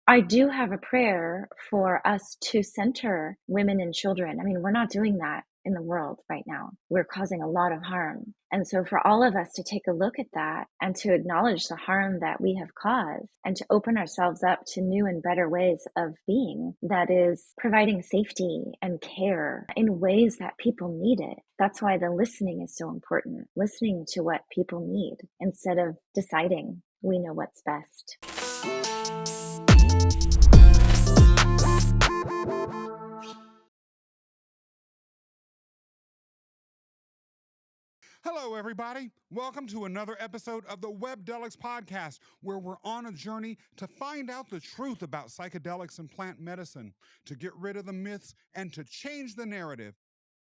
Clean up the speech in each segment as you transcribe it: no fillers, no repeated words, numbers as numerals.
I do have a prayer for us to center women and children. I mean, we're not doing that in the world right now. We're causing a lot of harm. And so for all of us to take a look at that and to acknowledge the harm that we have caused and to open ourselves up to new and better ways of being that is providing safety and care in ways that people need it. That's why the listening is so important. Listening to what people need instead of deciding we know what's best. Hello, everybody. Welcome to another episode of the Webdelics podcast, where we're on a journey to find out the truth about psychedelics and plant medicine, to get rid of the myths and to change the narrative.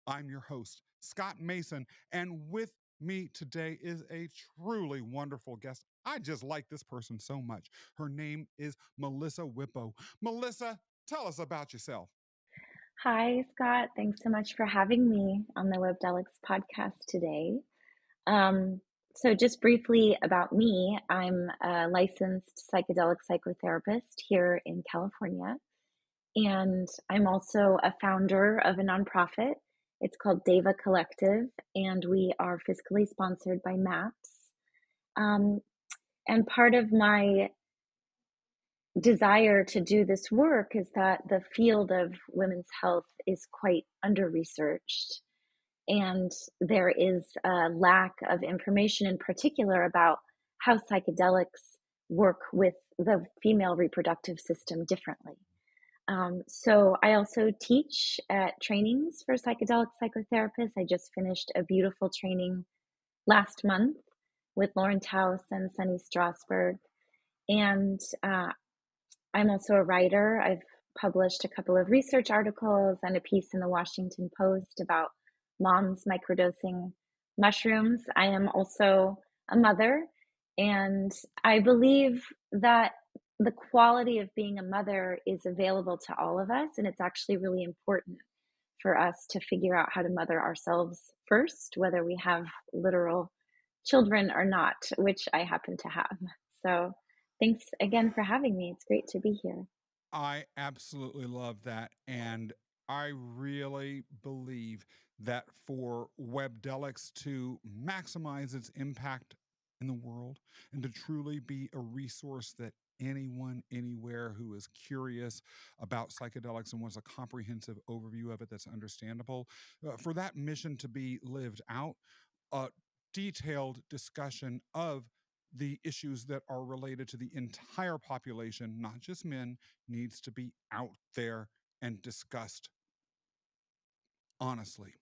I'm your host, Scott Mason, and with me today is a truly wonderful guest. I just like this person so much. Her name is Melissa Wippo. Melissa, tell us about yourself. Hi, Scott. Thanks so much for having me on the Webdelics podcast today. Um, so, just briefly about me, I'm a licensed psychedelic psychotherapist here in California, and I'm also a founder of a nonprofit. It's called Deva Collective, and we are fiscally sponsored by MAPS. And part of my desire to do this work is that the field of women's health is quite under-researched, and there is a lack of information in particular about how psychedelics work with the female reproductive system differently. So I also teach at trainings for psychedelic psychotherapists. I just finished a beautiful training last month with Lauren Taus and Sunny Strasberg. And I'm also a writer. I've published a couple of research articles and a piece in the Washington Post about moms microdosing mushrooms. I am also a mother, and I believe that the quality of being a mother is available to all of us, and it's actually really important for us to figure out how to mother ourselves first, whether we have literal children or not, which I happen to have. So thanks again for having me. It's great to be here. I absolutely love that. And I really believe that for Webdelics to maximize its impact in the world and to truly be a resource that anyone, anywhere who is curious about psychedelics and wants a comprehensive overview of it that's understandable, for that mission to be lived out, a detailed discussion of the issues that are related to the entire population, not just men, needs to be out there and discussed honestly.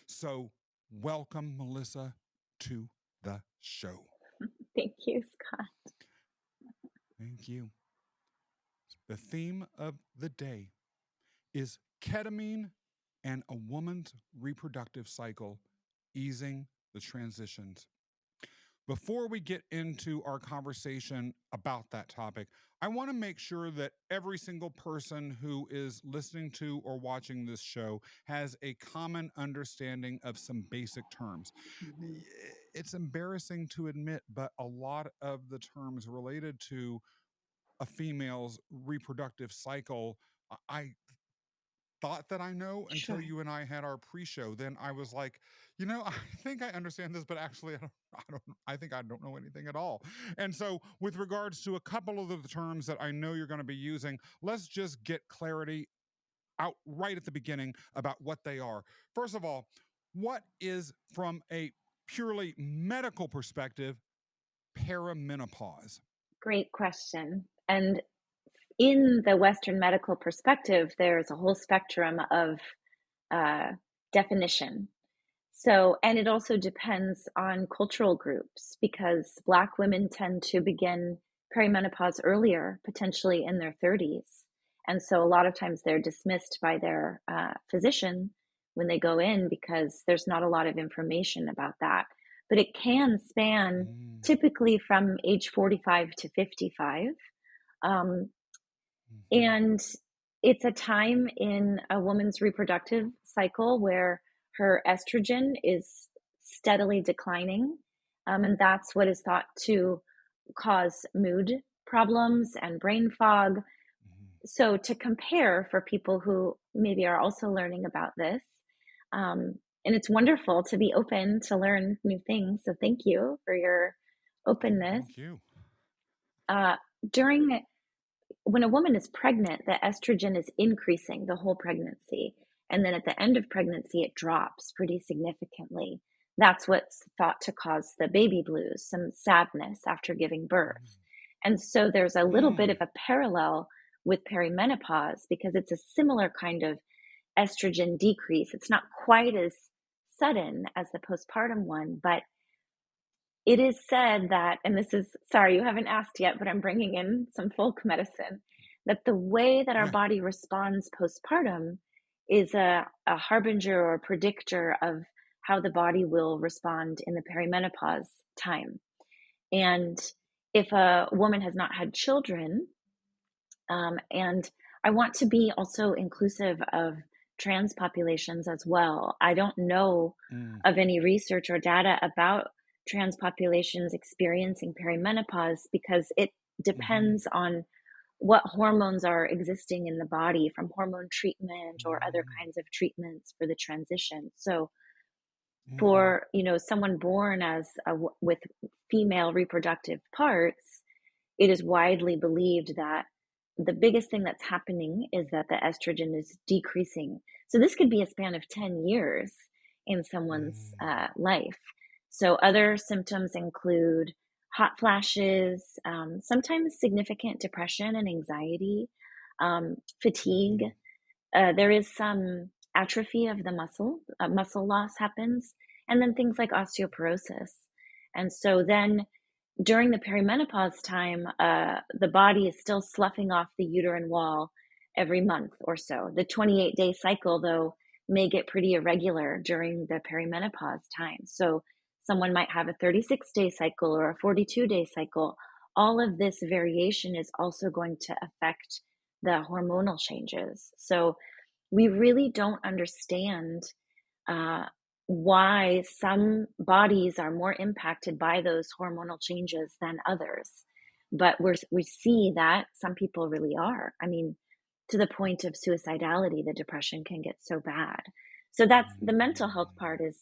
So, welcome, Melissa, to the show. Thank you, Scott. Thank you. The theme of the day is ketamine and a woman's reproductive cycle, easing the transitions. Before we get into our conversation about that topic, I want to make sure that every single person who is listening to or watching this show has a common understanding of some basic terms. Mhm. It's embarrassing to admit, but a lot of the terms related to a female's reproductive cycle, I thought that I know until Sure. you and I had our pre-show. Then I was like, I think I understand this, but actually, I think I don't know anything at all. And so, with regards to a couple of the terms that I know you're going to be using, let's just get clarity out right at the beginning about what they are. First of all, what is, from a purely medical perspective, perimenopause? Great question. And in the Western medical perspective, there's a whole spectrum of uh, definition. So, and it also depends on cultural groups because Black women tend to begin perimenopause earlier, potentially in their 30s. And so, a lot of times they're dismissed by their physician when they go in because there's not a lot of information about that. But it can span Mm. typically from age 45 to 55. Um, Mhm. and it's a time in a woman's reproductive cycle where her estrogen is steadily declining. And that's what is thought to cause mood problems and brain fog, so to compare for people who maybe are also learning about this, and it's wonderful to be open to learn new things. So thank you for your Oh, openness. thank you. Uh, during when a woman is pregnant, the estrogen is increasing the whole pregnancy. And then at the end of pregnancy, it drops pretty significantly. That's what's thought to cause the baby blues, some sadness after giving birth. And so there's a little bit of Mm. a parallel with perimenopause because it's a similar kind of estrogen decrease. It's not quite as sudden as the postpartum one, but it is said that, and this is, sorry, you haven't asked yet, but I'm bringing in some folk medicine, that the way that our Yeah. body responds postpartum is a harbinger or a predictor of how the body will respond in the perimenopause time. And if a woman has not had children, and I want to be also inclusive of trans populations as well. I don't know Mm. of any research or data about trans populations experiencing perimenopause because it Mm-hmm. depends on what hormones are existing in the body from hormone treatment or other Mm. kinds of treatments for the transition. So Mm-hmm. for, someone born as with female reproductive parts, it is widely believed that the biggest thing that's happening is that the estrogen is decreasing. So this could be a span of 10 years in someone's Mm. life. So other symptoms include hot flashes, sometimes significant depression and anxiety, fatigue. Mm-hmm. There is some atrophy of the muscle loss happens, and then things like osteoporosis. And so then during the perimenopause time, the body is still sloughing off the uterine wall every month or so. The 28-day cycle, though, may get pretty irregular during the perimenopause time. So someone might have a 36-day cycle or a 42-day cycle. All of this variation is also going to affect the hormonal changes. So we really don't understand uh, why some bodies are more impacted by those hormonal changes than others. But we see that some people really are. I mean, to the point of suicidality, the depression can get so bad. So that's the mental health part is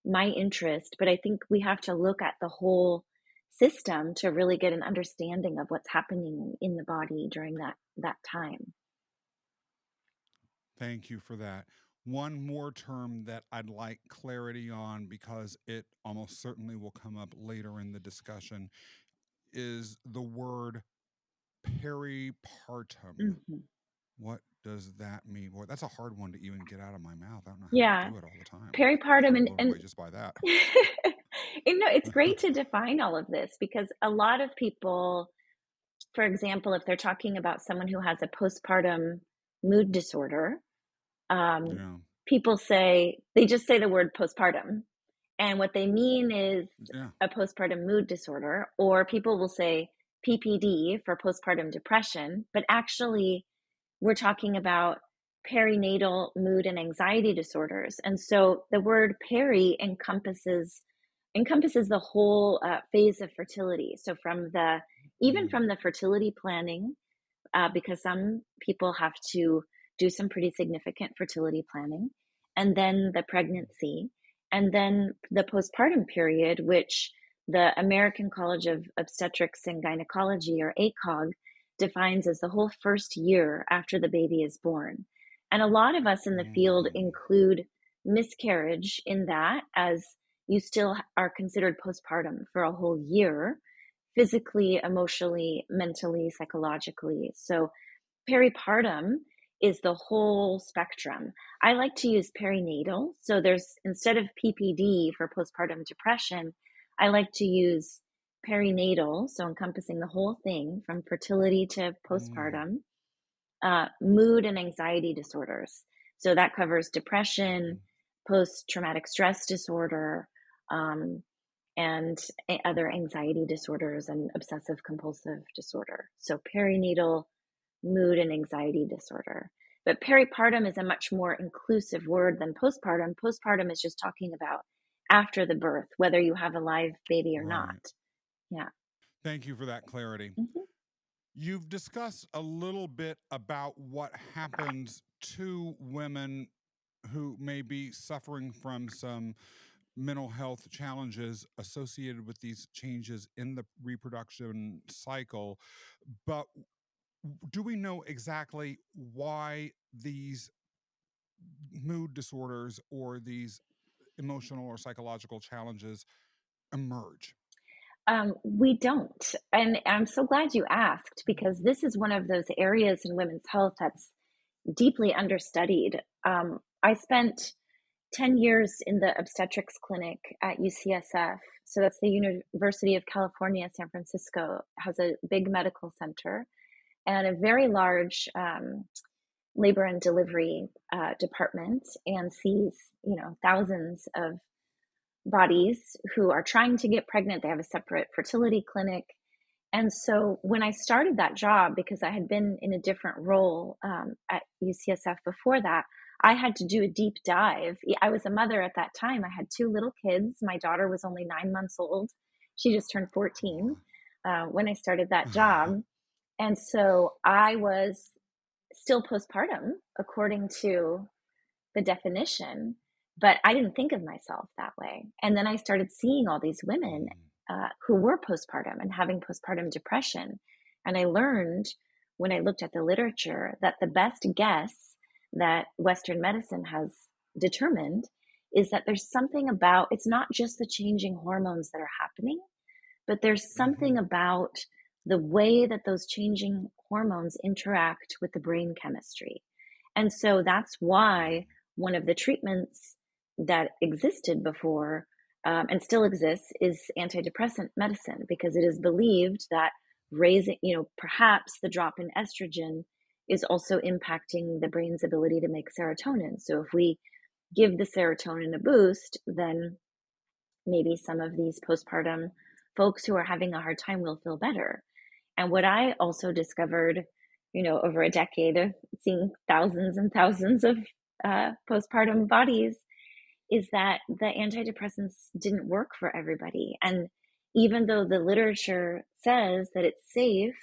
my interest, but I think we have to look at the whole system to really get an understanding of what's happening in the body during that time. Thank you for that. One more term that I'd like clarity on because it almost certainly will come up later in the discussion is the word peripartum. Mhm. What does that mean? Boy, that's a hard one to even get out of my mouth. I don't know how you Yeah, do it all the time. I'm peripartum kind of and blown and away just by that. it's great to define all of this because a lot of people, for example, if they're talking about someone who has a postpartum mood disorder, um, Yeah. people say they just say the word postpartum, and what they mean is Yeah. a postpartum mood disorder, or people will say PPD for postpartum depression, but actually we're talking about perinatal mood and anxiety disorders. And so the word peri encompasses the whole phase of fertility. So from the even Mm. from the fertility planning, because some people have to do some pretty significant fertility planning, and then the pregnancy, and then the postpartum period, which the American College of Obstetrics and Gynecology, or ACOG, defines as the whole first year after the baby is born. And a lot of us in the field Mm. include miscarriage in that, as you still are considered postpartum for a whole year, physically, emotionally, mentally, psychologically. So peripartum is the whole spectrum. I like to use perinatal. So there's, instead of PPD for postpartum depression, I like to use perinatal, so encompassing the whole thing from fertility to Mm. postpartum, mood and anxiety disorders. So that covers depression, Mm. post traumatic stress disorder, um, and other anxiety disorders and obsessive compulsive disorder. So perinatal, mood, and anxiety disorder. But peripartum is a much more inclusive word than postpartum. Postpartum is just talking about after the birth, whether you have a live baby or not. Right. Yeah. Thank you for that clarity. Mhm. You've discussed a little bit about what happens to women who may be suffering from some mental health challenges associated with these changes in the reproduction cycle. But do we know exactly why these mood disorders or these emotional or psychological challenges emerge? We don't. And I'm so glad you asked because this is one of those areas in women's health that's deeply understudied. I spent 10 years in the obstetrics clinic at UCSF. So that's the University of California, San Francisco, has a big medical center and a very large labor and delivery department, and sees, thousands of bodies who are trying to get pregnant. They have a separate fertility clinic. And so when I started that job, because I had been in a different role at UCSF before that, I had to do a deep dive. I was a mother at that time. I had two little kids. My daughter was only 9 months old. She just turned 14 when I started that job. And so I was still postpartum, according to the definition, but I didn't think of myself that way. And then I started seeing all these women who were postpartum and having postpartum depression. And I learned when I looked at the literature that the best guess that Western medicine has determined is that there's something about, it's not just the changing hormones that are happening, but there's something about the way that those changing hormones interact with the brain chemistry. And so that's why one of the treatments that existed before and still exists is antidepressant medicine, because it is believed that raising, perhaps the drop in estrogen is also impacting the brain's ability to make serotonin. So if we give the serotonin a boost, then maybe some of these postpartum folks who are having a hard time will feel better. And what I also discovered, over a decade of seeing thousands and thousands of postpartum bodies, is that the antidepressants didn't work for everybody. And even though the literature says that it's safe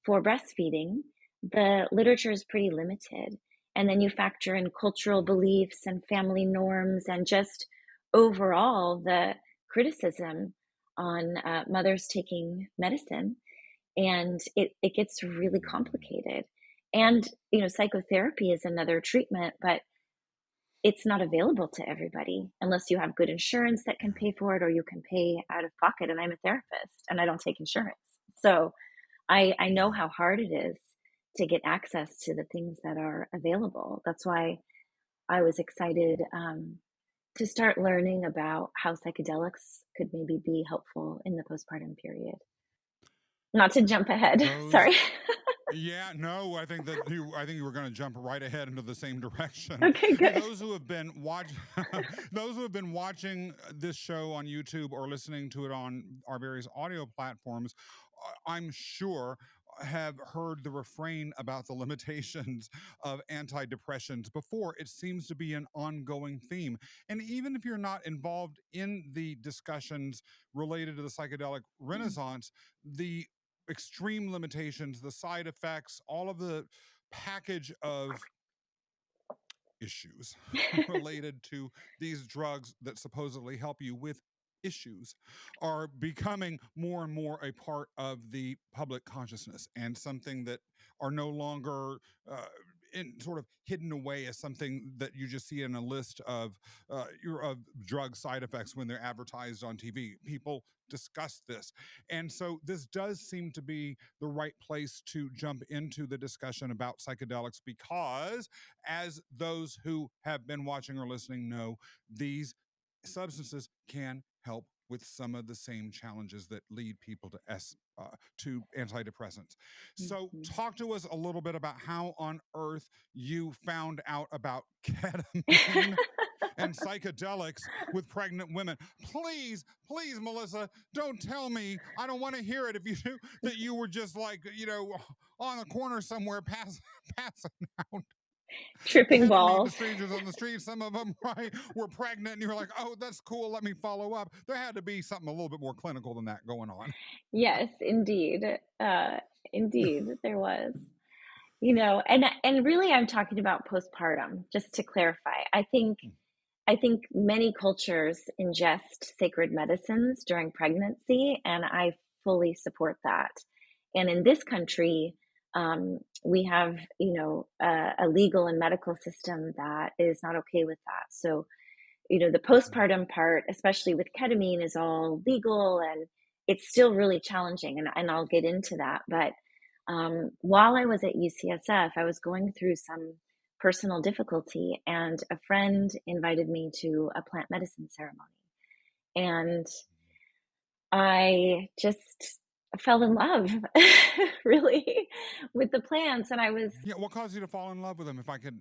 for breastfeeding, the literature is pretty limited. And then you factor in cultural beliefs and family norms and just overall the criticism on mothers taking medicine. And it gets really complicated. And, psychotherapy is another treatment, but it's not available to everybody unless you have good insurance that can pay for it, or you can pay out of pocket. And I'm a therapist and I don't take insurance. So I know how hard it is to get access to the things that are available. That's why I was excited to start learning about how psychedelics could maybe be helpful in the postpartum period. Not to jump ahead. Those Sorry. Yeah, no, I think you were going to jump right ahead into the same direction. Okay, Hey, good. those who have been watching this show on YouTube or listening to it on our various audio platforms, I'm sure have heard the refrain about the limitations of antidepressants before. It seems to be an ongoing theme. And even if you're not involved in the discussions related to the psychedelic renaissance, the extreme limitations, the side effects, all of the package of issues related to these drugs that supposedly help you with issues are becoming more and more a part of the public consciousness, and something that are no longer in sort of hidden away as something that you just see in a list of drug side effects when they're advertised on TV. People discuss this, and so this does seem to be the right place to jump into the discussion about psychedelics, because as those who have been watching or listening know, these substances can help with some of the same challenges that lead people to antidepressants. So, Mhm. talk to us a little bit about how on earth you found out about ketamine and psychedelics with pregnant women. Please, please, Melissa, don't tell me. I don't want to hear it if you do, that you were just like, on the corner somewhere passing out. Tripping ketamine to balls. strangers on the street. Some of them, right, were pregnant, and you were like, "Oh, that's cool. Let me follow up." There had to be something a little bit more clinical than that going on. Yes, indeed. Indeed, there was. You know, and really I'm talking about postpartum, just to clarify. I think many cultures ingest sacred medicines during pregnancy, and I fully support that. And in this country, we have, a legal and medical system that is not okay with that. So, the Mhm. postpartum part, especially with ketamine, is all legal and it's still really challenging. And I'll get into that. But while I was at UCSF, I was going through some personal difficulty, and a friend invited me to a plant medicine ceremony. And I just fell in love, really, with the plants. And I was, Yeah, what caused you to fall in love with them? If I could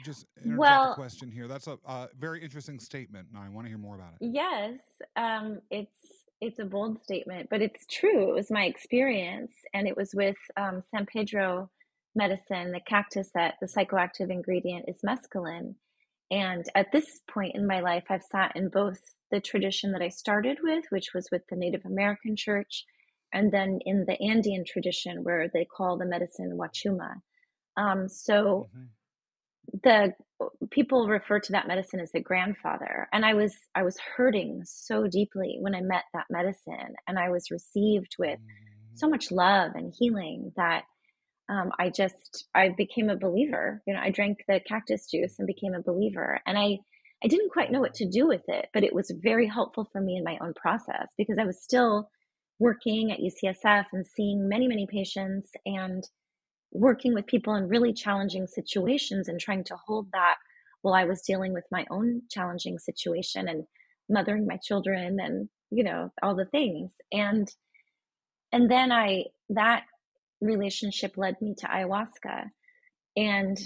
just interject a well, question here, that's a very interesting statement, and I want to hear more about it. yes, it's a bold statement, but it's true. It was my experience, and it was with San Pedro medicine, the cactus that the psychoactive ingredient is mescaline. And at this point in my life, I've sat in both the tradition that I started with, which was with the Native American church, and then in the Andean tradition where they call the medicine wachuma. So Hmm. the people refer to that medicine as the grandfather, and I was hurting so deeply when I met that medicine, and I was received with so much love and healing that I became a believer. I drank the cactus juice and became a believer, and I didn't quite know what to do with it, but it was very helpful for me in my own process because I was still working at UCSF and seeing many, many patients and working with people in really challenging situations and trying to hold that while I was dealing with my own challenging situation and mothering my children and, all the things. And then that relationship led me to ayahuasca. And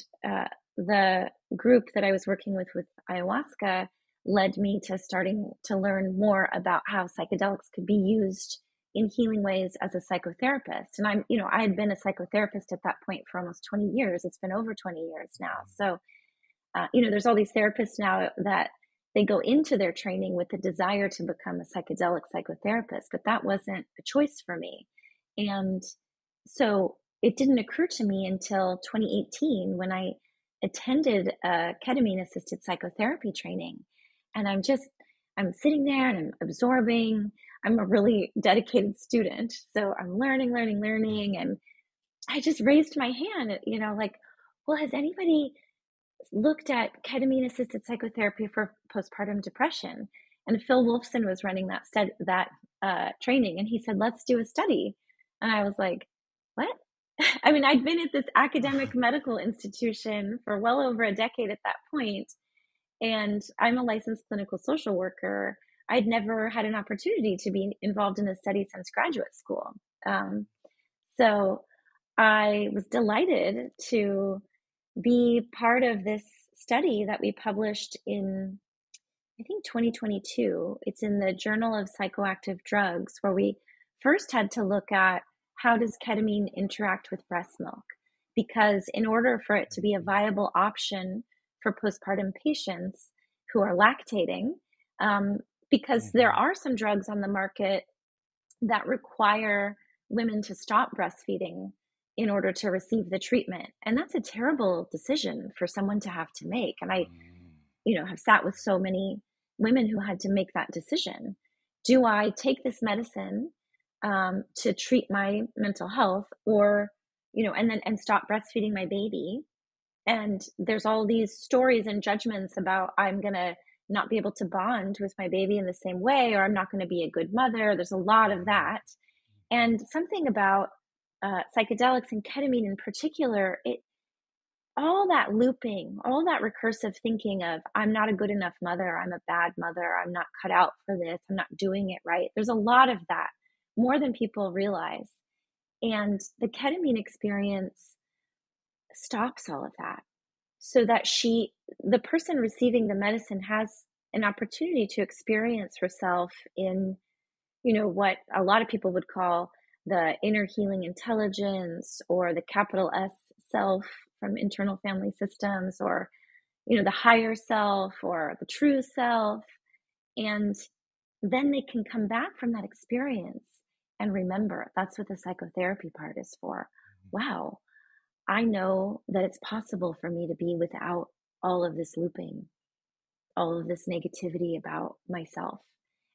the group that I was working with ayahuasca led me to starting to learn more about how psychedelics could be used in healing ways as a psychotherapist. And I had been a psychotherapist at that point for almost 20 years. It's been over 20 years now. So, there's all these therapists now that they go into their training with the desire to become a psychedelic psychotherapist, but that wasn't a choice for me. And so it didn't occur to me until 2018 when I attended a ketamine assisted psychotherapy training. And I'm sitting there and I'm absorbing. I'm a really dedicated student. So I'm learning, learning, learning. And I just raised my hand, like, well, has anybody looked at ketamine assisted psychotherapy for postpartum depression? And Phil Wolfson was running that training, and he said, let's do a study. And I was like, what? I mean, I'd been at this academic medical institution for well over a decade at that point, and I'm a licensed clinical social worker. I'd never had an opportunity to be involved in a study since graduate school. Um, so I was delighted to be part of this study that we published in, I think, 2022. It's in the Journal of Psychoactive Drugs, where we first had to look at how does ketamine interact with breast milk? Because in order for it to be a viable option for postpartum patients who are lactating, um, because there Hmm. are some drugs on the market that require women to stop breastfeeding in order to receive the treatment. And that's a terrible decision for someone to have to make. And I, have sat with so many women who had to make that decision. Do I take this medicine to treat my mental health, or, and stop breastfeeding my baby? And there's all these stories and judgments about I'm going to not be able to bond with my baby in the same way, or I'm not going to be a good mother. There's a lot of that. And something about psychedelics and ketamine in particular, all that looping, all that recursive thinking of I'm not a good enough mother, I'm a bad mother, I'm not cut out for this, I'm not doing it right. There's a lot of that, more than people realize. And the ketamine experience stops all of that, so that the person receiving the medicine has an opportunity to experience herself in, what a lot of people would call the inner healing intelligence, or the capital S self from internal family systems, or, the higher self or the true self. And then they can come back from that experience and remember. That's what the psychotherapy part is for. Wow, I know that it's possible for me to be without all of this looping, all of this negativity about myself.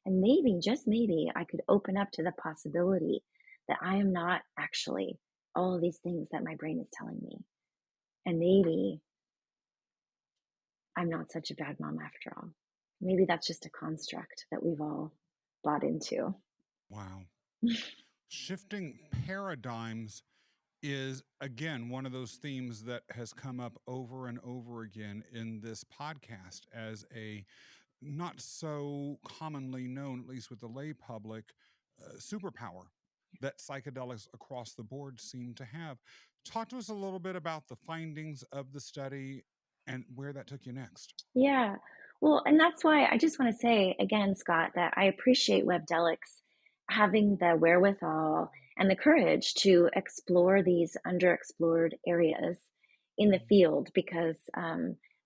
And maybe, just maybe, I could open up to the possibility that I am not actually all of these things that my brain is telling me. And maybe I'm not such a bad mom after all. Maybe that's just a construct that we've all bought into. Wow. Shifting paradigms is, again, one of those themes that has come up over and over again in this podcast as a not so commonly known, at least with the lay public, superpower that psychedelics across the board seem to have. Talk to us a little bit about the findings of the study and where that took you next. Yeah. Well, and that's why I just want to say again, Scott, that I appreciate Webdelics having the wherewithal and the courage to explore these underexplored areas in the field, because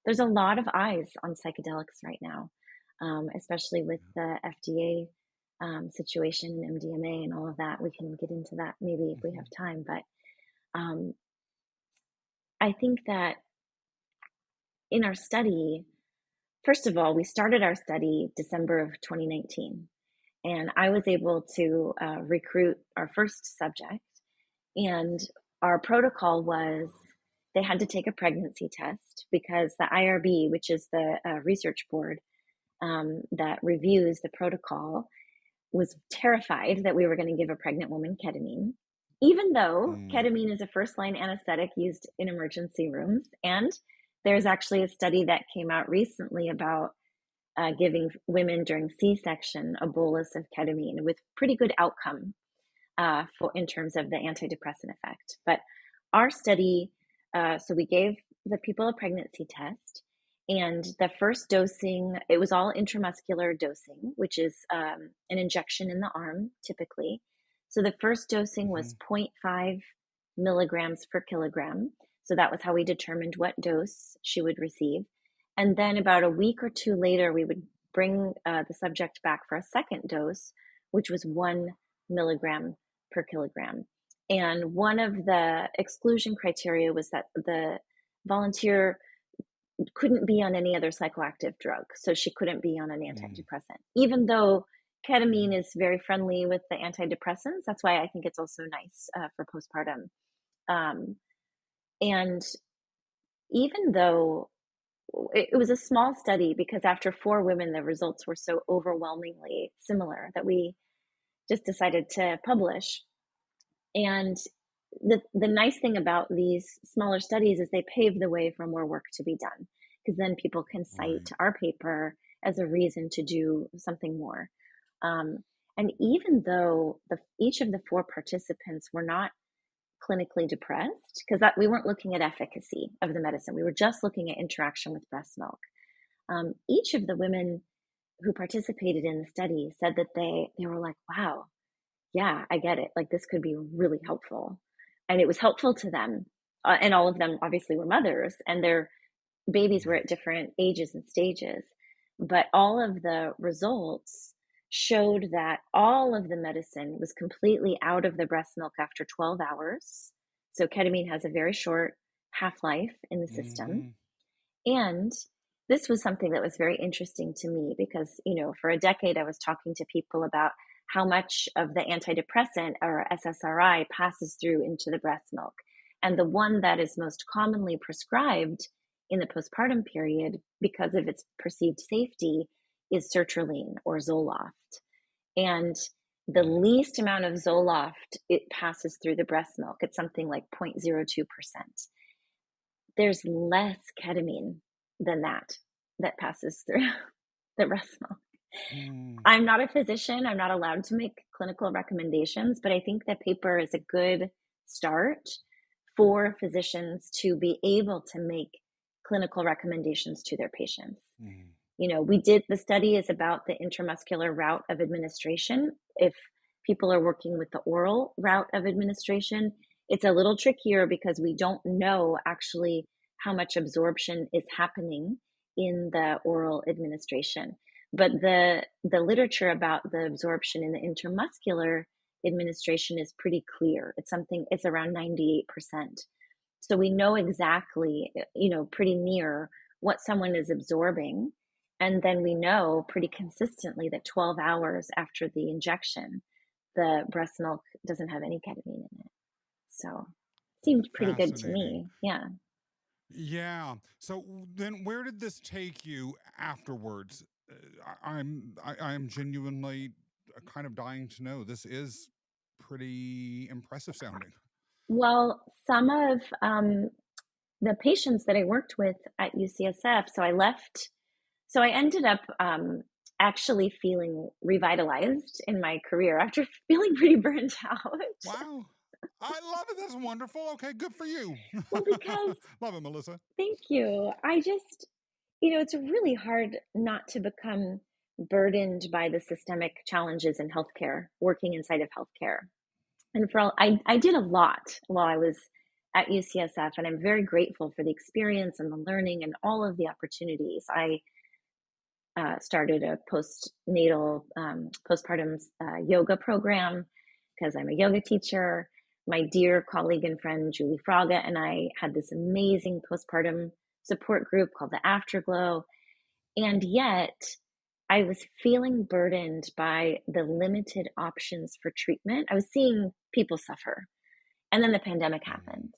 there's a lot of eyes on psychedelics right now, especially with the FDA situation, MDMA, and all of that. We can get into that maybe if we have time. But I think that in our study, first of all, we started our study December of 2019, and I was able to recruit our first subject. And our protocol was they had to take a pregnancy test, because the IRB, which is the research board that reviews the protocol, was terrified that we were going to give a pregnant woman ketamine, even though ketamine is a first-line anesthetic used in emergency rooms. And there's actually a study that came out recently about giving women during C-section a bolus of ketamine with pretty good outcome in terms of the antidepressant effect. But our study, so we gave the people a pregnancy test, and the first dosing, it was all intramuscular dosing, which is an injection in the arm typically. So the first dosing was 0.5 milligrams per kilogram. So that was how we determined what dose she would receive. And then about a week or two later, we would bring the subject back for a second dose, which was 1 milligram per kilogram. And one of the exclusion criteria was that the volunteer couldn't be on any other psychoactive drug. So she couldn't be on an antidepressant, even though ketamine is very friendly with the antidepressants. That's why I think it's also nice for postpartum. And even though it was a small study, because after 4 women, the results were so overwhelmingly similar that we just decided to publish. And the nice thing about these smaller studies is they pave the way for more work to be done, because then people can cite our paper as a reason to do something more. And even though each of the 4 participants were not clinically depressed, because we weren't looking at efficacy of the medicine, we were just looking at interaction with breast milk. Each of the women who participated in the study said that they were like, wow, yeah, I get it. Like, this could be really helpful. And it was helpful to them. And all of them obviously were mothers, and their babies were at different ages and stages. But all of the results showed that all of the medicine was completely out of the breast milk after 12 hours. So ketamine has a very short half-life in the system. And this was something that was very interesting to me, because, for a decade I was talking to people about how much of the antidepressant, or SSRI, passes through into the breast milk. And the one that is most commonly prescribed in the postpartum period, because of its perceived safety, is sertraline or Zoloft. And the least amount of Zoloft, it passes through the breast milk. It's something like 0.02%. There's less ketamine than that passes through the breast milk. I'm not a physician. I'm not allowed to make clinical recommendations, but I think that paper is a good start for physicians to be able to make clinical recommendations to their patients. The study is about the intramuscular route of administration. If people are working with the oral route of administration, It's a little trickier because we don't know actually how much absorption is happening in the oral administration. But the literature about the absorption in the intramuscular administration is pretty clear. It's around 98%. So we know exactly, pretty near what someone is absorbing. And then we know pretty consistently that 12 hours after the injection, the breast milk doesn't have any ketamine in it. So seemed pretty good to Fascinating. me. Yeah. Yeah. So then where did this take you afterwards? I'm genuinely kind of dying to know. This is pretty impressive sounding. Well, some of the patients that I worked with at UCSF, so I ended up actually feeling revitalized in my career after feeling pretty burnt out. Wow. I love it. That's wonderful. Okay, good for you. Well, because Love it, Melissa. thank you. I just, it's really hard not to become burdened by the systemic challenges in healthcare, working inside of healthcare. And I did a lot while I was at UCSF, and I'm very grateful for the experience and the learning and all of the opportunities. I started a postpartum yoga program because I'm a yoga teacher. My dear colleague and friend Julie Fraga and I had this amazing postpartum support group called the Afterglow. And yet, I was feeling burdened by the limited options for treatment. I was seeing people suffer. And then the pandemic happened,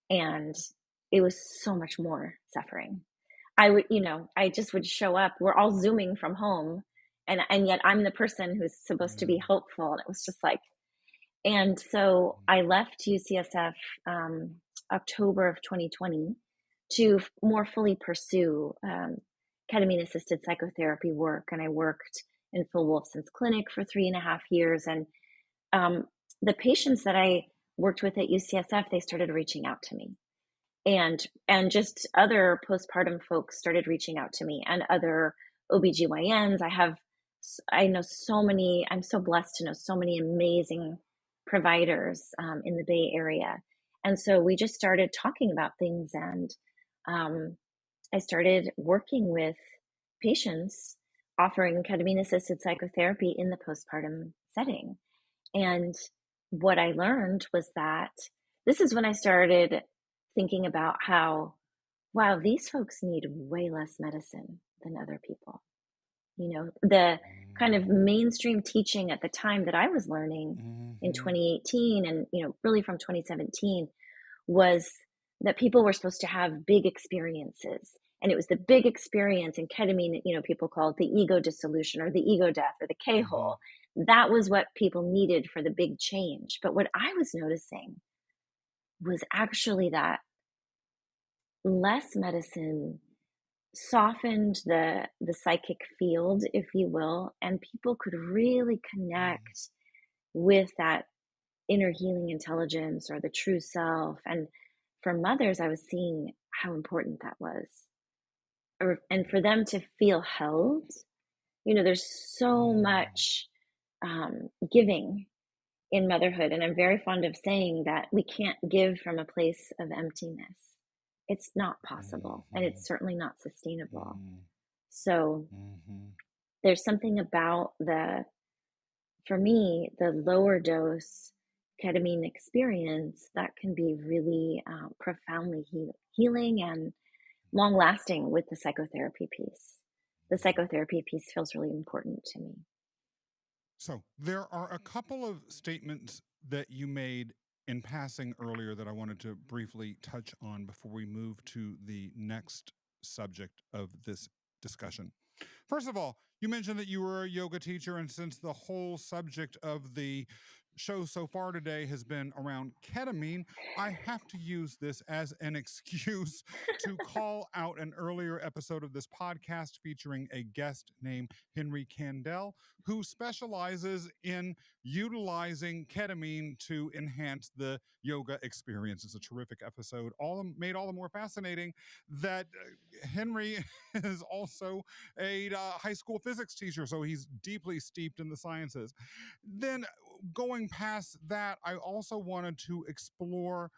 and it was so much more suffering. I just would show up. We're all Zooming from home, and yet I'm the person who's supposed to be hopeful. And it was just like, and so I left UCSF October of 2020 to more fully pursue ketamine-assisted psychotherapy work. And I worked in Phil Wolfson's clinic for 3.5 years. And the patients that I worked with at UCSF, they started reaching out to me. And just other postpartum folks started reaching out to me, and other OBGYNs. I'm so blessed to know so many amazing providers in the Bay Area. And so we just started talking about things, and I started working with patients offering ketamine-assisted psychotherapy in the postpartum setting. And what I learned was that this is when I started thinking about how, wow, these folks need way less medicine than other people. The kind of mainstream teaching at the time that I was learning in 2018 and, really from 2017 was that people were supposed to have big experiences. And it was the big experience in ketamine, people call it the ego dissolution or the ego death or the K-hole. That was what people needed for the big change. But what I was noticing was actually that less medicine softened the psychic field, if you will, and people could really connect with that inner healing intelligence or the true self. And for mothers, I was seeing how important that was. And for them to feel held, there's so much giving in motherhood. And I'm very fond of saying that we can't give from a place of emptiness. It's not possible, and it's certainly not sustainable. So there's something about for me, the lower dose ketamine experience that can be really profoundly healing and long lasting with the psychotherapy piece. The psychotherapy piece feels really important to me. So there are a couple of statements that you made in passing earlier that I wanted to briefly touch on before we move to the next subject of this discussion. First of all, you mentioned that you were a yoga teacher, and since the whole subject of the show so far today has been around ketamine, I have to use this as an excuse to call out an earlier episode of this podcast featuring a guest named Henry Kandel, who specializes in utilizing ketamine to enhance the yoga experience. It's a terrific episode, made all the more fascinating that Henry is also a high school physics teacher, so he's deeply steeped in the sciences. Then going past that, I also wanted to explore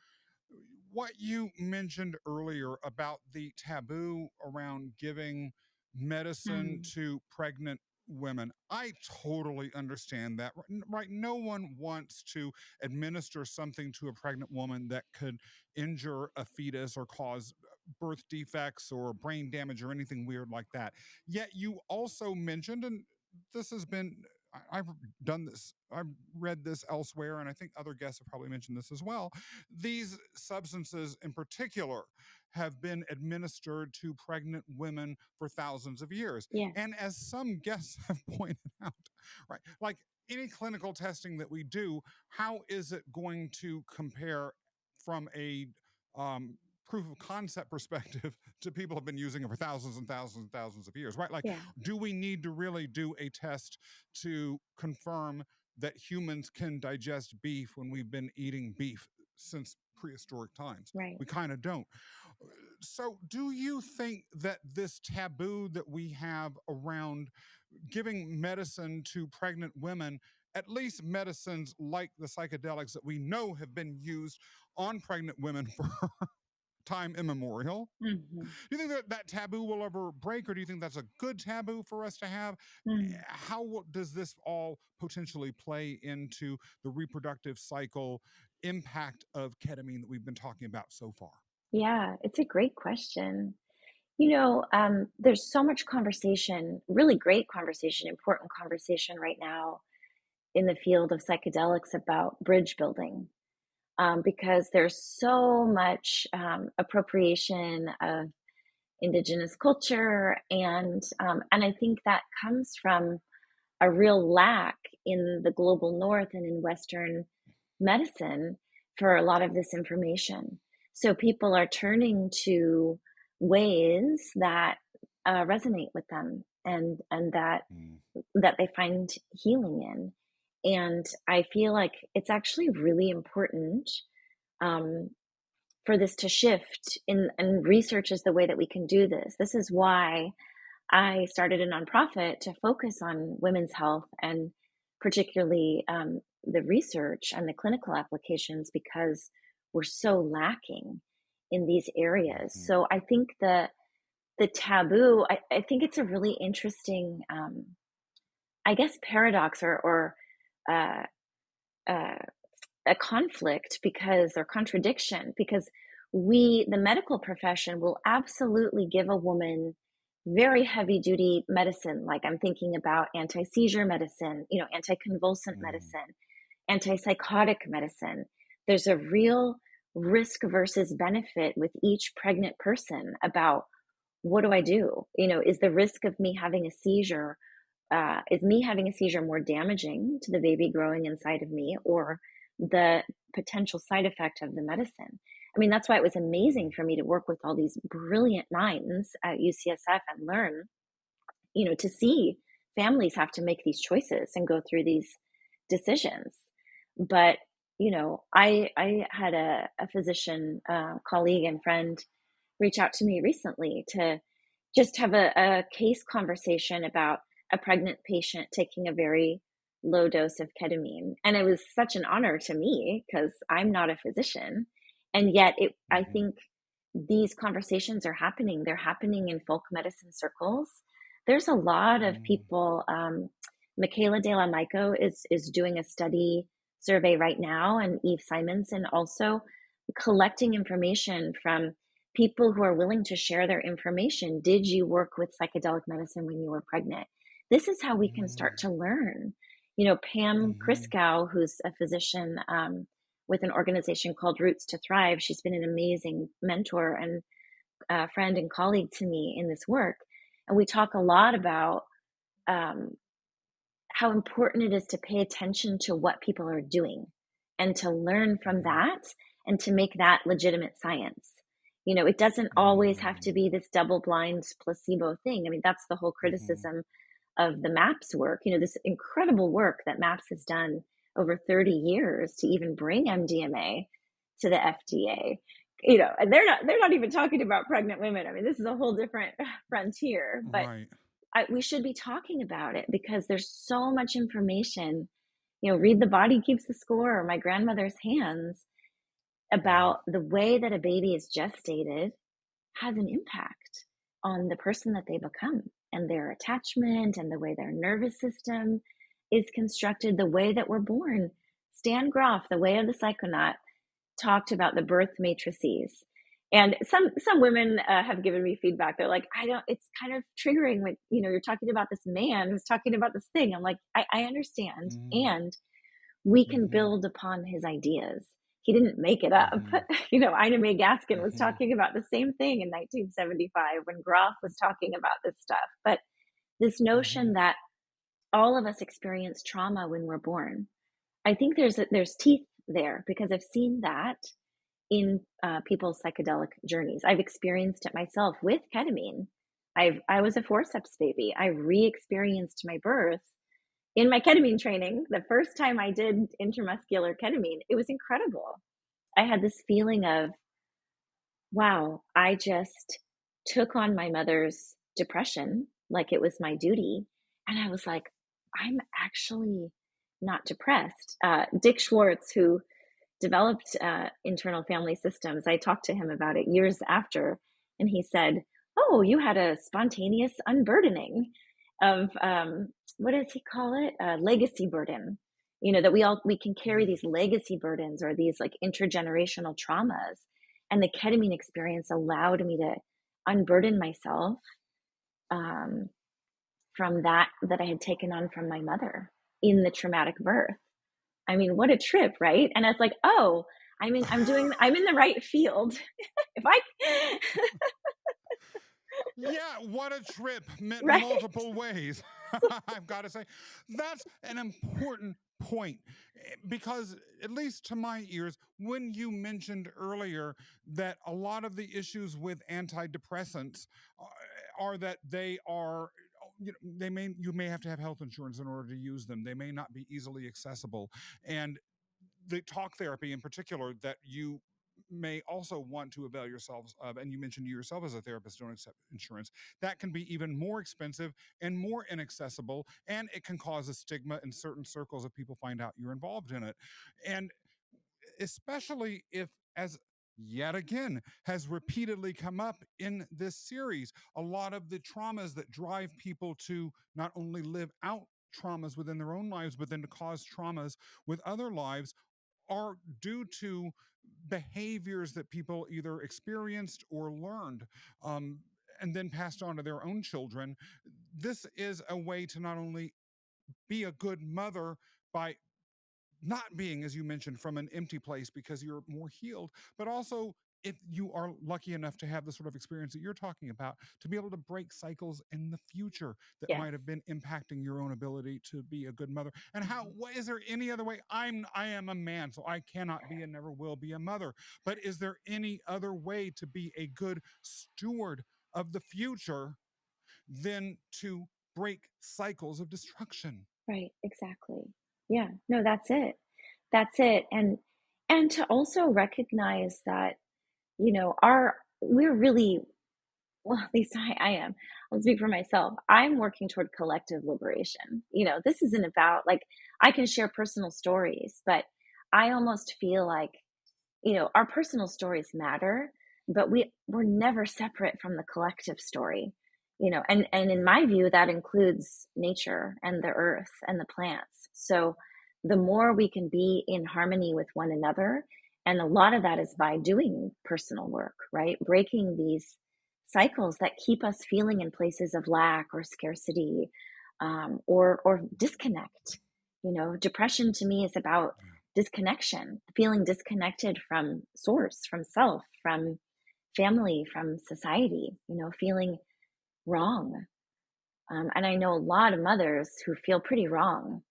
what you mentioned earlier about the taboo around giving medicine Mm. to pregnant women. I totally understand that, right? No one wants to administer something to a pregnant woman that could injure a fetus or cause birth defects or brain damage or anything weird like that. Yet you also mentioned, and this has been, I've done this, I've read this elsewhere, and I think other guests have probably mentioned this as well. These substances in particular have been administered to pregnant women for thousands of years. Yes. And as some guests have pointed out, right, like any clinical testing that we do, how is it going to compare from a um, proof of concept perspective to people who have been using it for thousands and thousands and thousands of years, right? Like, Yeah. do we need to really do a test to confirm that humans can digest beef when we've been eating beef since prehistoric times? Right. We kind of don't. So, do you think that this taboo that we have around giving medicine to pregnant women, at least medicines like the psychedelics that we know have been used on pregnant women for time immemorial, Hmm. do you think that that taboo will ever break, or do you think that's a good taboo for us to have? Mm. How does this all potentially play into the reproductive cycle impact of ketamine that we've been talking about so far? Yeah, it's a great question. There's so much conversation, really great conversation, important conversation right now in the field of psychedelics about bridge building, because there's so much appropriation of indigenous culture, and I think that comes from a real lack in the global north and in Western medicine for a lot of this information. So people are turning to ways that resonate with them, and Mm. that they find healing in. And I feel like it's actually really important, um, for this to shift and research is the way that we can do this. This is why I started a nonprofit to focus on women's health, and particularly the research and the clinical applications, because we're so lacking in these areas. Mhm. So I think the taboo, I think it's a really interesting, I guess, paradox, or uh, uh, a conflict, because, or contradiction, because the medical profession, will absolutely give a woman very heavy duty medicine. Like, I'm thinking about anti-seizure medicine, anti-convulsant Mm. medicine, antipsychotic medicine. There's a real risk versus benefit with each pregnant person about, what do I do? Is the risk of me having a seizure, is me having a seizure more damaging to the baby growing inside of me, or the potential side effect of the medicine? I mean, that's why it was amazing Mhm. for me to work with all these brilliant minds at UCSF and learn, to see families have to make these choices and go through these decisions. But, I had a physician, colleague and friend, reach out to me recently to just have a case conversation about a pregnant patient taking a very low dose of ketamine. And it was such an honor to me, because I'm not a physician. And yet, I Mhm. think these conversations are happening. They're happening in folk medicine circles. There's a lot of Mm. people. Michaela De La Mico is doing a study survey right now, and Eve Simonson also, collecting information from people who are willing to share their information. Did you work with psychedelic medicine when you were pregnant? This is how we can Mm. start to learn. Pam Mhm. Kriskow, who's a physician, with an organization called Roots to Thrive, she's been an amazing mentor and friend and colleague to me in this work. And we talk a lot about, um, how important it is to pay attention to what people are doing, and to learn from Mhm. that, and to make that legitimate science. It doesn't always have to Mm. be this double blind placebo thing. I mean, that's the whole Mhm. criticism of the MAPS work, this incredible work that MAPS has done over 30 years to even bring MDMA to the FDA. And they're not even talking about pregnant women. I mean, this is a whole different frontier, but Right. we should be talking about it, because there's so much information Read the body keeps the score, or my grandmother's hands, Wow. about the way that a baby is gestated has an impact on the person that they become and their attachment and the way their nervous system is constructed, the way that we're born. Stan Groff, The Way of the Psychonaut, talked about the birth matrices. And some women have given me feedback. They're like, I don't. It's kind of triggering when you're talking about this man who's talking about this thing. I'm like, I understand, Mm-hmm. and we can Mm-hmm. build upon his ideas. He didn't make it up. Mm-hmm. Ina May Gaskin was Mm-hmm. talking about the same thing in 1975 when Groff was talking about this stuff. But this Mm-hmm. notion that all of us experience trauma when we're born, I think there's teeth there, because I've seen that in people's psychedelic journeys. I've experienced it myself with ketamine. I was a forceps baby. I re-experienced my birth in my ketamine training. The first time I did intramuscular ketamine, it was incredible. I had this feeling of, wow, I just took on my mother's depression like it was my duty. And I was like, I'm actually not depressed. Dick Schwartz, who developed internal family systems, I talked to him about it years after, and he said, "Oh, you had a spontaneous unburdening of what does he call it? Legacy burden. That we can carry these legacy burdens, or these like intergenerational traumas." And the ketamine experience allowed me to unburden myself um, from that I had taken on from my mother in the traumatic birth. I mean, what a trip, right? And I was like, oh, I'm in the right field. If I, Yeah, what a trip, right, multiple ways. I've got to say, that's an important point because, at least to my ears, when you mentioned earlier that a lot of the issues with antidepressants are that they are. You may have to have health insurance in order to use them. They may not be easily accessible, and the talk therapy in particular that you may also want to avail yourselves of, and you mentioned you yourself as a therapist don't accept insurance, that can be even more expensive and more inaccessible, and it can cause a stigma in certain circles if people find out you're involved in it. And especially if, as yet again has repeatedly come up in this series, a lot of the traumas that drive people to not only live out traumas within their own lives, but then to cause traumas with other lives are due to behaviors that people either experienced or learned, um, and then passed on to their own children. This is a way to not only be a good mother by not being, as you mentioned, from an empty place because you're more healed, but also if you are lucky enough to have the sort of experience that you're talking about, to be able to break cycles in the future that yes, might have been impacting your own ability to be a good mother. And how, is there any other way? I am a man, so I cannot be and never will be a mother. But is there any other way to be a good steward of the future than to break cycles of destruction? right, exactly. Yeah, no, that's it. That's it. And to also recognize that, our we're really, well, at least I am. I'll speak for myself. I'm working toward collective liberation. This isn't about, like, I can share personal stories, but I almost feel like, our personal stories matter, but we're never separate from the collective story. And in my view, that includes nature and the earth and the plants. So the more we can be in harmony with one another, and a lot of that is by doing personal work, right? Breaking these cycles that keep us feeling in places of lack or scarcity, or disconnect. Depression to me is about disconnection, feeling disconnected from source, from self, from family, from society, feeling wrong. And I know a lot of mothers who feel pretty wrong.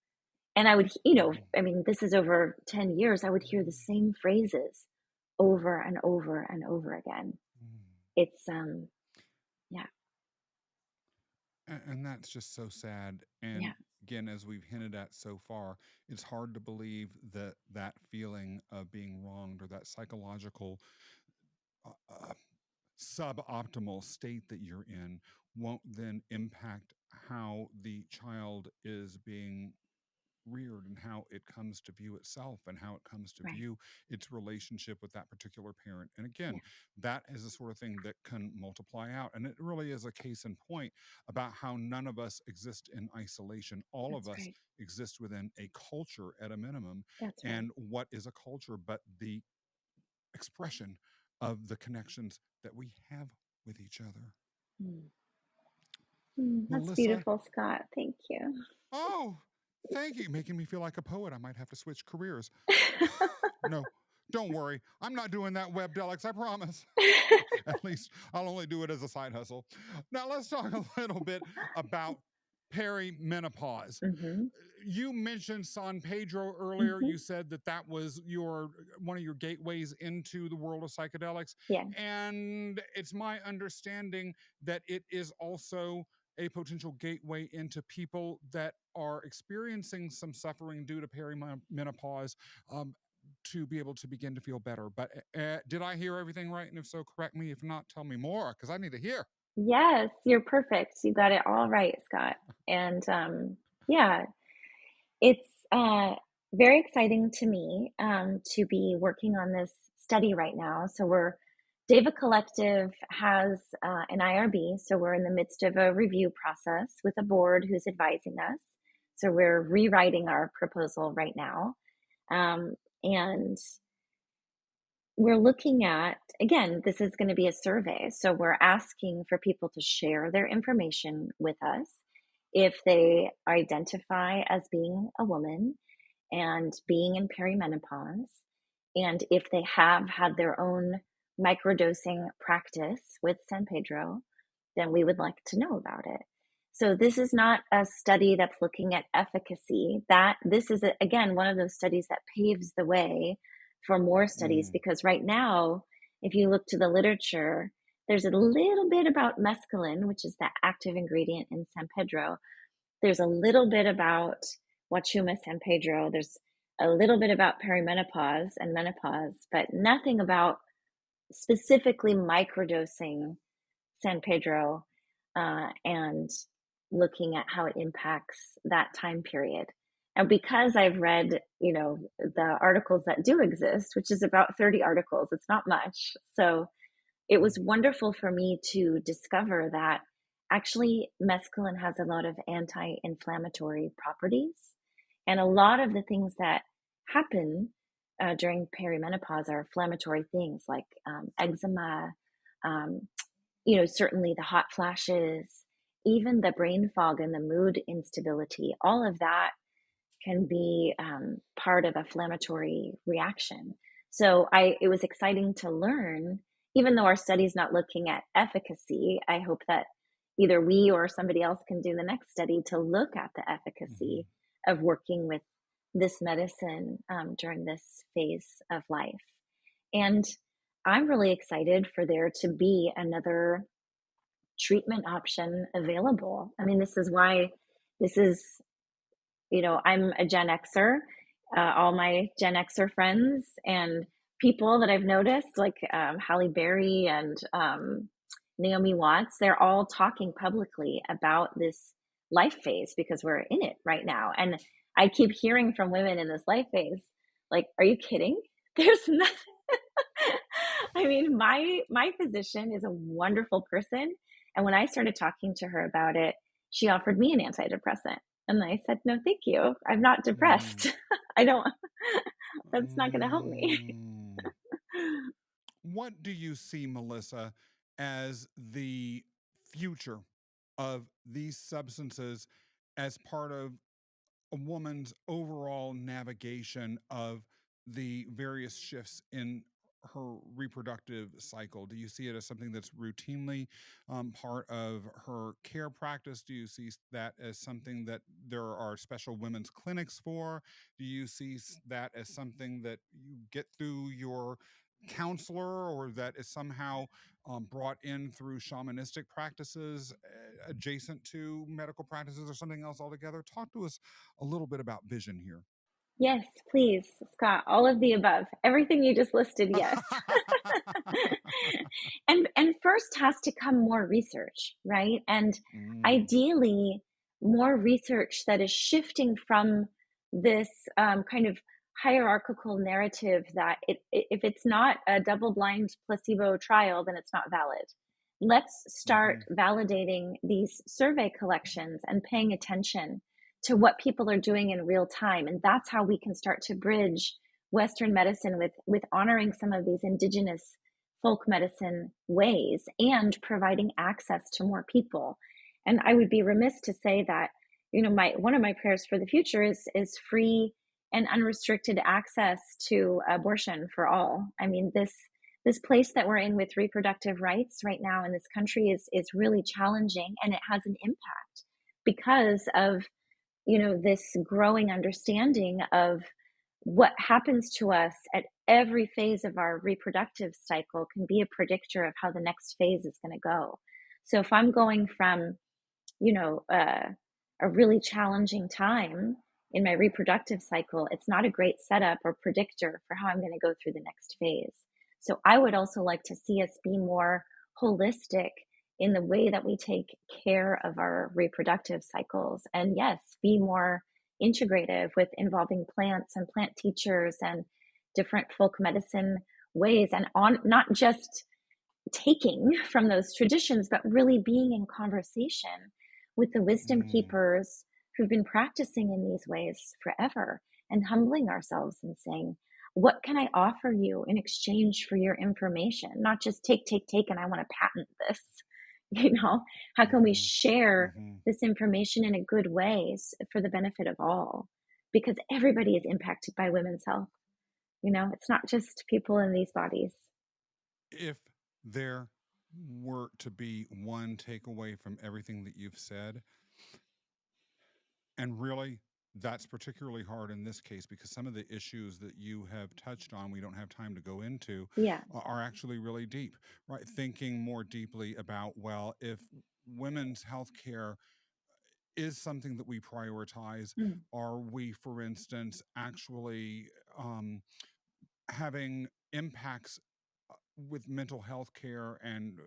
And I would, Mhm. I mean, this is over 10 years, I would hear the same phrases over and over and over again. Mm. It's, yeah, And that's just so sad. And yeah, again, as we've hinted at so far, it's hard to believe that that feeling of being wronged or that psychological uh, uh, suboptimal state that you're in won't then impact how the child is being reared and how it comes to view itself and how it comes to Right. view its relationship with that particular parent. And Yeah, again, that is the sort of thing that can multiply out. And it really is a case in point about how none of us exist in isolation. All of that's us right. exist within a culture at a minimum. That's right. And what is a culture but the expression of the connections that we have with each other? Mm. That's Melissa, beautiful, Scott. Thank you. oh, thank you. Making me feel like a poet. I might have to switch careers. No, don't worry. I'm not doing that Webdelics, I promise. At least I'll only do it as a side hustle. Now let's talk a little bit about perimenopause. Hmm. You mentioned San Pedro earlier. Hmm. You said that that was your one of your gateways into the world of psychedelics, Yeah. and it's my understanding that it is also a potential gateway into people that are experiencing some suffering due to perimenopause, um, to be able to begin to feel better. But did I hear everything right? And if so, correct me. If not, tell me more because I need to hear. Yes, you're perfect. You got it all right, Scott. And yeah, it's very exciting to me to be working on this study right now. So Deva Collective has an IRB, so we're in the midst of a review process with a board who's advising us. So we're rewriting our proposal right now. Um, and we're looking at, again, this is going to be a survey. So we're asking for people to share their information with us if they identify as being a woman and being in perimenopause, and if they have had their own microdosing practice with San Pedro, then we would like to know about it. So this is not a study that's looking at efficacy. That this is again one of those studies that paves the way for more studies, Mm. because right now, if you look to the literature, there's a little bit about mescaline, which is the active ingredient in San Pedro. There's a little bit about Wachuma San Pedro. There's a little bit about perimenopause and menopause, but nothing about specifically microdosing San Pedro and looking at how it impacts that time period. And because I've read, the articles that do exist, which is about 30 articles, it's not much. So it was wonderful for me to discover that actually mescaline has a lot of anti-inflammatory properties. And a lot of the things that happen during perimenopause are inflammatory things like eczema, um, certainly the hot flashes, even the brain fog and the mood instability. All of that can be part of a inflammatory reaction. So it was exciting to learn, even though our study is not looking at efficacy. I hope that either we or somebody else can do the next study to look at the Mm-hmm. efficacy of working with this medicine during this phase of life. And I'm really excited for there to be another treatment option available. I mean, this is why this is, I'm a Gen Xer. All my Gen Xer friends and people that I've noticed, like Halle Berry and Naomi Watts, they're all talking publicly about this life phase because we're in it right now. And I keep hearing from women in this life phase, like, are you kidding? There's nothing. I mean, my physician is a wonderful person. And when I started talking to her about it, she offered me an antidepressant. And I said, no, thank you. I'm not Mm. depressed. I don't, that's not going to help me. Mm. What do you see, Melissa, as the future of these substances as part of a woman's overall navigation of the various shifts in her reproductive cycle? Do you see it as something that's routinely part of her care practice? Do you see that as something that there are special women's clinics for? Do you see that as something that you get through your counselor, or that is somehow brought in through shamanistic practices adjacent to medical practices, or something else altogether? Talk to us a little bit about vision here. Yes, please, Scott, all of the above. Everything you just listed, yes. And first has to come more research, right? And Mm. ideally more research that is shifting from this kind of hierarchical narrative that if it's not a double-blind placebo trial, then it's not valid. Let's start Hmm. validating these survey collections and paying attention to what people are doing in real time. And that's how we can start to bridge Western medicine with honoring some of these indigenous folk medicine ways and providing access to more people. And I would be remiss to say that, my one of my prayers for the future is free and unrestricted access to abortion for all. I mean, this place that we're in with reproductive rights right now in this country is really challenging, and it has an impact because of this growing understanding of what happens to us at every phase of our reproductive cycle can be a predictor of how the next phase is going to go. So if I'm going from you know, uh, a really challenging time in my reproductive cycle, it's not a great setup or predictor for how I'm going to go through the next phase. So I would also like to see us be more holistic in the way that we take care of our reproductive cycles. And yes, be more integrative with involving plants and plant teachers and different folk medicine ways, and on not just taking from those traditions, but really being in conversation with the wisdom Mm. keepers who've been practicing in these ways forever, and humbling ourselves and saying, what can I offer you in exchange for your information? Not just take, take, take, and I want to patent this. How can we Hmm. share Hmm. this information in a good way for the benefit of all? Because everybody is impacted by women's health. It's not just people in these bodies. If there were to be one takeaway from everything that you've said, and really, that's particularly hard in this case because some of the issues that you have touched on, we don't have time to go into, Yeah. are actually really deep, right? Thinking more deeply about, well, if women's health care is something that we prioritize, Mm. are we, for instance, actually having impacts with mental health care and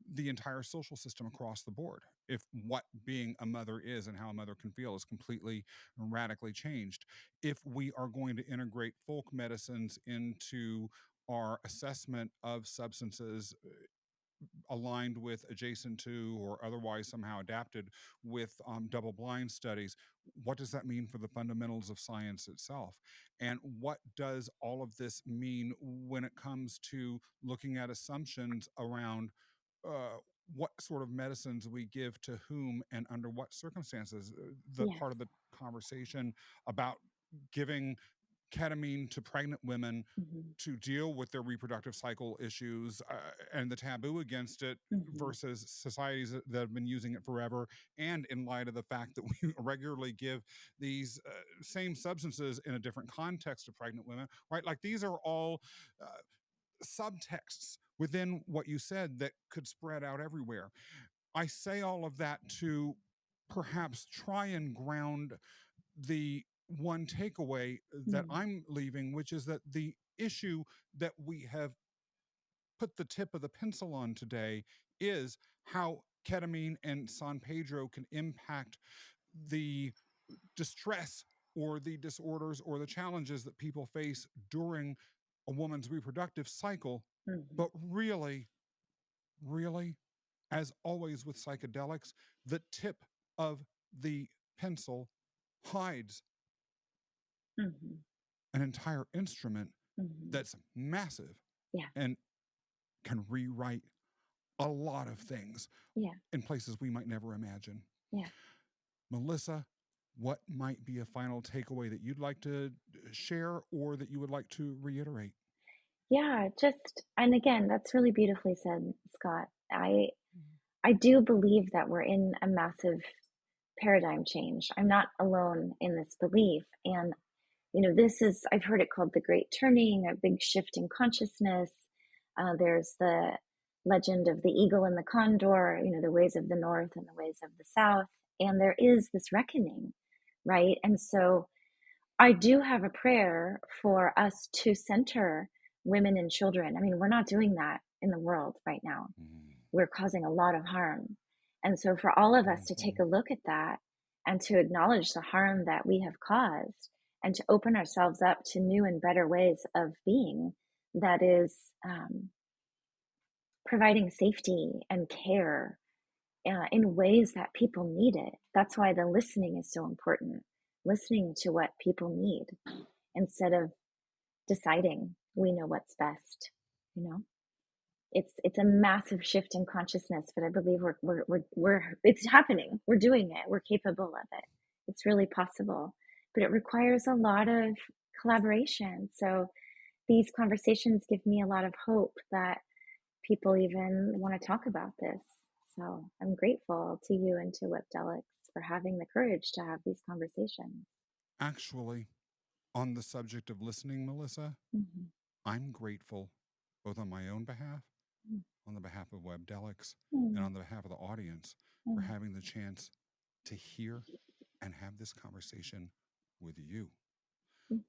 the entire social system across the board? If what being a mother is and how a mother can feel is completely and radically changed, if we are going to integrate folk medicines into our assessment of substances aligned with, adjacent to, or otherwise somehow adapted with double blind studies, what does that mean for the fundamentals of science itself? And what does all of this mean when it comes to looking at assumptions around uh, what sort of medicines we give to whom and under what circumstances? The Yes. part of the conversation about giving ketamine to pregnant women Mhm. to deal with their reproductive cycle issues, and the taboo against it Mhm. versus societies that have been using it forever, and in light of the fact that we regularly give these same substances in a different context to pregnant women, right? Like these are all uh, subtexts within what you said that could spread out everywhere. I say all of that to perhaps try and ground the one takeaway that Mm. I'm leaving, which is that the issue that we have put the tip of the pencil on today is how ketamine and San Pedro can impact the distress or the disorders or the challenges that people face during a woman's reproductive cycle. Mhm. But really, really, as always with psychedelics, the tip of the pencil hides Mhm. an entire instrument Mhm. that's massive Yeah. and can rewrite a lot of things Yeah. in places we might never imagine. Yeah. Melissa, what might be a final takeaway that you'd like to share or that you would like to reiterate? Yeah, and again, that's really beautifully said, Scott. I do believe that we're in a massive paradigm change. I'm not alone in this belief. And I've heard it called the great turning, a big shift in consciousness. There's the legend of the eagle and the condor, the ways of the north and the ways of the south. And there is this reckoning, right? And so I do have a prayer for us to center women and children. I mean, we're not doing that in the world right now. Mm-hmm. We're causing a lot of harm. And so for all of us to take Mm-hmm. a look at that and to acknowledge the harm that we have caused and to open ourselves up to new and better ways of being that is providing safety and care in ways that people need it. That's why the listening is so important. Listening to what people need instead of deciding we know what's best. You know, it's a massive shift in consciousness, but I believe we're it's happening. We're doing it. We're capable of it. It's really possible, but it requires a lot of collaboration. So these conversations give me a lot of hope that people even want to talk about this. So I'm grateful to you and to Webdelics for having the courage to have these conversations. Actually, on the subject of listening, Melissa, Mm-hmm. I'm grateful both on my own behalf, Mm-hmm. on the behalf of Webdelics, and Mm-hmm. on the behalf of the audience for having the chance to hear and have this conversation with you.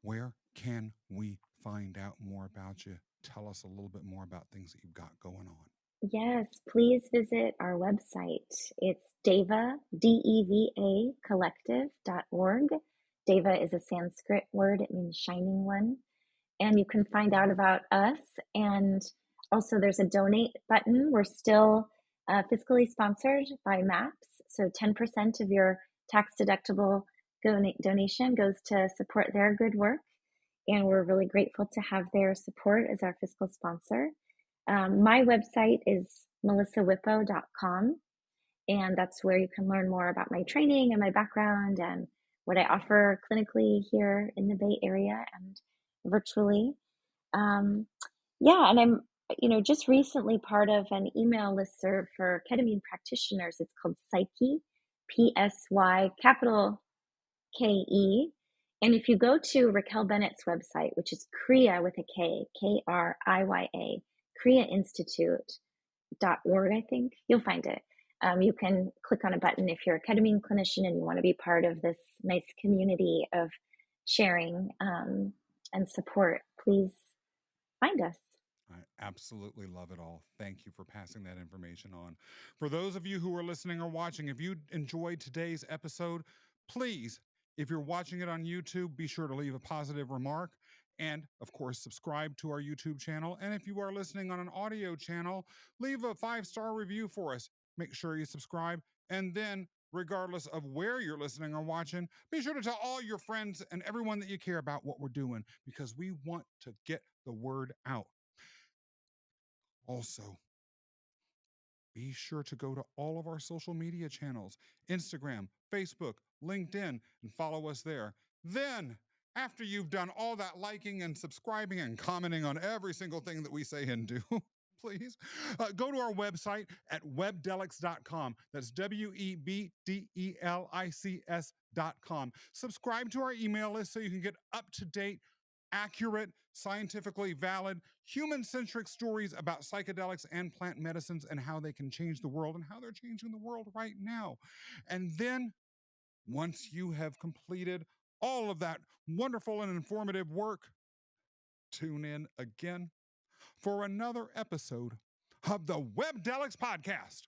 Where can we find out more about you? Tell us a little bit more about things that you've got going on. Yes, please visit our website. It's Deva, DEVA collective.org. Deva is a Sanskrit word, it means shining one. And you can find out about us. And also, there's a donate button. We're still fiscally sponsored by MAPS. So 10% of your tax deductible donation goes to support their good work. And we're really grateful to have their support as our fiscal sponsor. My website is melissawippo.com, and that's where you can learn more about my training and my background and what I offer clinically here in the Bay Area and virtually. Yeah, and I'm, just recently part of an email listserv for ketamine practitioners. It's called Psyche, PSY, capital KE. And if you go to Raquel Bennett's website, which is KRIA with a K, KRIYA, KRIAinstitute.org, I think, you'll find it. You can click on a button if you're a ketamine clinician and you want to be part of this nice community of sharing and support. Please find us. I absolutely love it all. Thank you for passing that information on. For those of you who are listening or watching, if you enjoyed today's episode, please, if you're watching it on YouTube, be sure to leave a positive remark. And of course, subscribe to our YouTube channel. And if you are listening on an audio channel, leave a 5-star review for us. Make sure you subscribe. And then, regardless of where you're listening or watching, be sure to tell all your friends and everyone that you care about what we're doing because we want to get the word out. Also, be sure to go to all of our social media channels, Instagram, Facebook, LinkedIn, and follow us there. Then, after you've done all that liking and subscribing and commenting on every single thing that we say and do, please go to our website at webdelics.com. That's WEBDELICS.com. Subscribe to our email list so you can get up to date, accurate, scientifically valid, human-centric stories about psychedelics and plant medicines and how they can change the world and how they're changing the world right now. And then, once you have completed all of that wonderful and informative work, tune in again for another episode of the Webdelics podcast.